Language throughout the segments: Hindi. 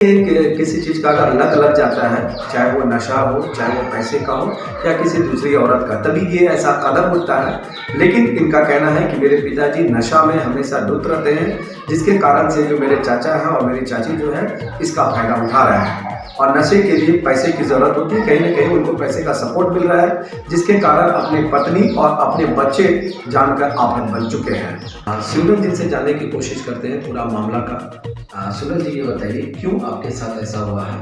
किसी चीज़ का अगर लत लग जाता है, चाहे वो नशा हो, चाहे वो पैसे का हो या किसी दूसरी औरत का, तभी ये ऐसा कदम उठता है। लेकिन इनका कहना है कि मेरे पिताजी नशा में हमेशा धुत रहते हैं, जिसके कारण से जो मेरे चाचा हैं और मेरी चाची जो है इसका फ़ायदा उठा रहे हैं और नशे के लिए पैसे की ज़रूरत होती है। कहीं ना कहीं उनको पैसे का सपोर्ट मिल रहा है, जिसके कारण अपनी पत्नी और अपने बच्चे जानकर आफत बन चुके हैं। सिमरन जी से जानने की कोशिश करते हैं पूरा मामला का। सिमरन जी, ये बताइए क्यों आपके साथ ऐसा हुआ है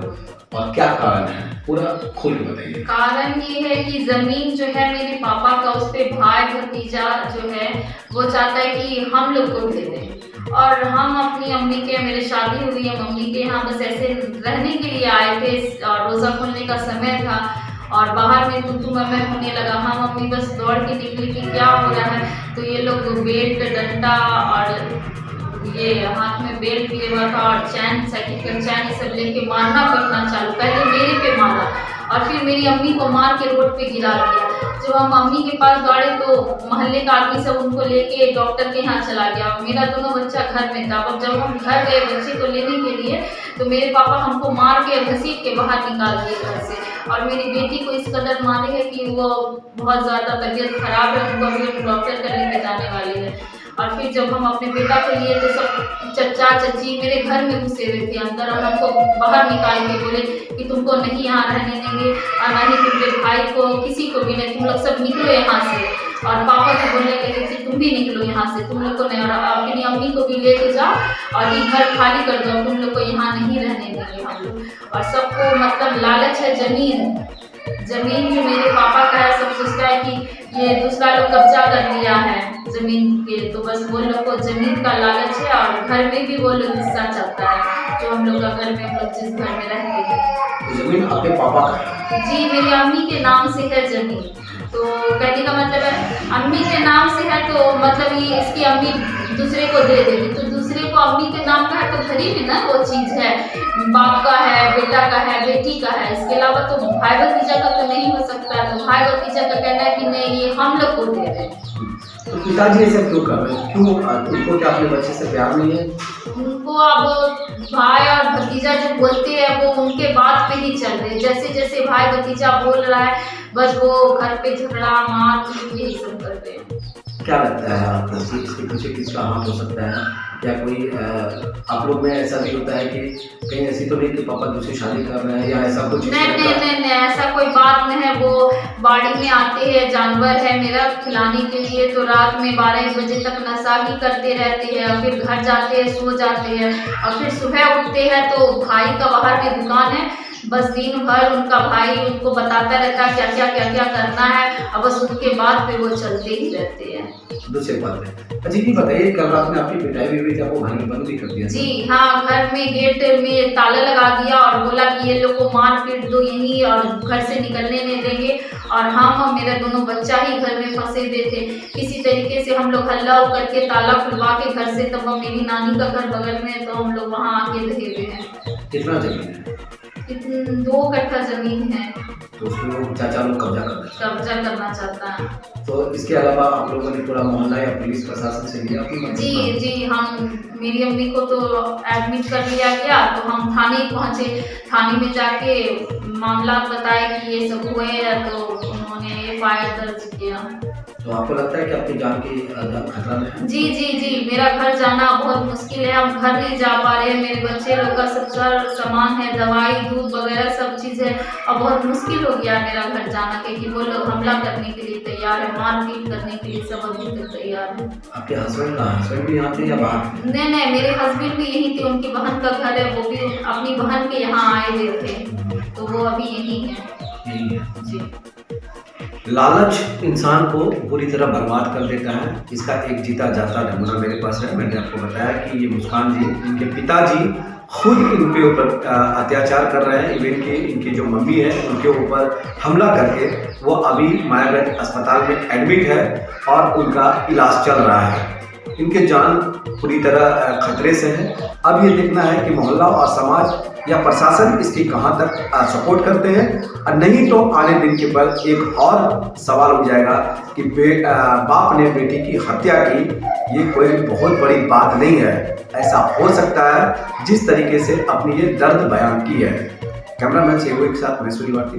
और क्या कारण है, पूरा खुल के बताइए। कारण ये है कि जमीन जो है मेरे पापा का, उस पे भाई भतीजा जो है वो चाहता है कि हम लोग को दे दें। और हम अपनी अम्मी के, मेरे शादी हुई है मम्मी के यहाँ, बस ऐसे रहने के लिए आए थे। रोज़ा खोलने का समय था और बाहर में तू मैं होने लगा। हम मम्मी बस दौड़ के निकली कि क्या हो रहा है, तो ये लोग बेल्ट, डंडा और ये हाथ में बेल्ट लिए हुआ था और चैन, साइकिल का चैन, सब लेके मारना पीटना चालू। पहले मेरे पे मारा और फिर मेरी अम्मी को मार के रोड पे गिरा दिया। जब हम अम्मी के पास दौड़े तो मोहल्ले का आदमी सब उनको लेके डॉक्टर के यहाँ चला गया। मेरा दोनों बच्चा घर में था। अब जब हम घर गए बच्चे को लेने के लिए तो मेरे पापा हमको मार के घसीट के बाहर निकाल दिए घर से। और मेरी बेटी को इस कदर मारे है कि वो बहुत ज़्यादा तबीयत खराब है, उनको अभी डॉक्टर कर लेके जाने वाली है। और फिर जब हम अपने बेटा को लिए तो सब चचा चची मेरे घर में घुसे हुए थे अंदर और हमको बाहर निकाल के बोले कि तुमको नहीं यहाँ रहने देंगे और ना ही तुम्हारे भाई को, किसी को भी नहीं, तुम लोग सब निकलो यहाँ से। और पापा को बोलने लगे कि तुम भी निकलो यहाँ से, तुम लोग को नहीं, और अपनी अम्मी को भी लेके जाओ और ये घर खाली कर दो, तुम लोग को यहाँ नहीं रहने देंगे हम लोग। और सबको मतलब लालच है जमीन जो मेरे पापा का है। सब सोचता है कि ये दूसरा लोग कब्जा कर लिया है जमीन के, तो बस वो लोग को जमीन का लालच है। और घर में भी वो लोग हिस्सा चलता है, जो हम लोग का घर में, हम लोग जिस घर में रहते हैं। जमीन आपके पापा का है? जी, मेरी अम्मी के नाम से है जमीन। तो कहने का मतलब है अम्मी के नाम से है तो मतलब ये इसकी अम्मी दूसरे को दे देगी, तो दूसरे को अम्मी के नाम का है तो गरीब ना वो चीज़ है, बाप का है, बेटा का है, बेटी का है। इसके अलावा तो भाई भतीजा का तो नहीं हो सकता। तो भाई भतीजा का कहना है कि नहीं, ये हम लोग को दे रहे हैं। तो पिताजी ऐसे क्यों कर रहे हैं? क्यों उनको क्या अपने बच्चे से प्यार नहीं है? उनको अब भाई और भतीजा जो बोलते हैं वो उनके बात पे ही चल रहे हैं। जैसे जैसे भाई भतीजा बोल रहा है बस वो घर पे झगड़ा मार पीट यही सब करते हैं। क्या लगता है आपको इसके पीछे किसका हाथ हो सकता है? या कोई आप लोग में ऐसा भी होता है कि कहीं ऐसी तो नहीं कि पापा दूसरी शादी कर रहे हैं या ऐसा कुछ? नहीं, ऐसा कोई बात नहीं है। वो बाड़ी में आते हैं, जानवर है मेरा खिलाने के लिए, तो रात में 12 बजे तक नशा ही करते रहते हैं और फिर घर जाते हैं, सो जाते हैं और फिर सुबह उठते हैं तो भाई का बाहर में दुकान है, बस दिन भर उनका भाई उनको बताता रहता है क्या क्या करना है और बस उनके बाद पे वो चलते ही रहते हैं। दूसरी बात है, अच्छा ये बताइए, कल रात में आपकी पिटाई भी हुई थी, आपको घर में बंद भी कर दिया? जी हाँ, घर में गेट में ताला लगा दिया और बोला कि ये लोग को मार पीट दो यहीं और घर से निकलने नहीं देंगे। और हम मेरे दोनों बच्चा ही घर में फंसे हुए थे। किसी तरीके से हम लोग हल्ला करके ताला खुलवा के घर से, तब मेरी नानी का घर बगल में, तो हम लोग वहाँ आके रहे हुए हैं। कितना जमीन है? 2 कट्ठा जमीन है। तो उसको चाचा लोग कब्जा करना चाहता है। तो इसके अलावा आप लोगों ने पूरा मोहल्ला या पुलिस प्रशासन से लिया अपनी? जी, हम मेरी अम्मी को तो एडमिट कर लिया गया, तो हम थाने पहुँचे। थाने में जाके मामला बताया कि ये सब हुए है, तो उन्होंने FIR दर्ज किया। तो आपको लगता है कि आपकी जान की खतरा में है? जी, मेरा घर जाना बहुत मुश्किल है। हम घर नहीं जा पा रहे हैं। मेरे बच्चे लोग का सब सामान है, दवाई दूध वगैरह सब चीज़ है और बहुत मुश्किल हो गया मेरा घर जाना, क्योंकि वो लोग हमला करने के लिए तैयार है, मारपीट करने के लिए सब अभी तक तैयार है। आपके हस्बैंड भी यहाँ थे या बाहर? नहीं, मेरे हस्बैंड भी यहीं थे। उनकी बहन का घर है, वो भी अपनी बहन के यहाँ आए हुए थे, तो वो अभी यहीं है। जी, लालच इंसान को पूरी तरह बर्बाद कर देता है। इसका एक जीता जाता नमूना मेरे पास है। मैंने आपको बताया कि ये मुस्कान जी, इनके पिताजी खुद इनके ऊपर अत्याचार कर रहे हैं। इवन कि इनकी जो मम्मी है उनके ऊपर हमला करके वो अभी मायागंज अस्पताल में एडमिट है और उनका इलाज चल रहा है। इनके जान पूरी तरह खतरे से है। अब ये देखना है कि मोहल्ला और समाज या प्रशासन इसकी कहाँ तक सपोर्ट करते हैं, और नहीं तो आने दिन के बाद एक और सवाल हो जाएगा कि बाप ने बेटी की हत्या की, ये कोई बहुत बड़ी बात नहीं है। ऐसा हो सकता है जिस तरीके से अपनी ये दर्द बयान की है। कैमरामैन सेवक के साथ मैं सूर्यवाती।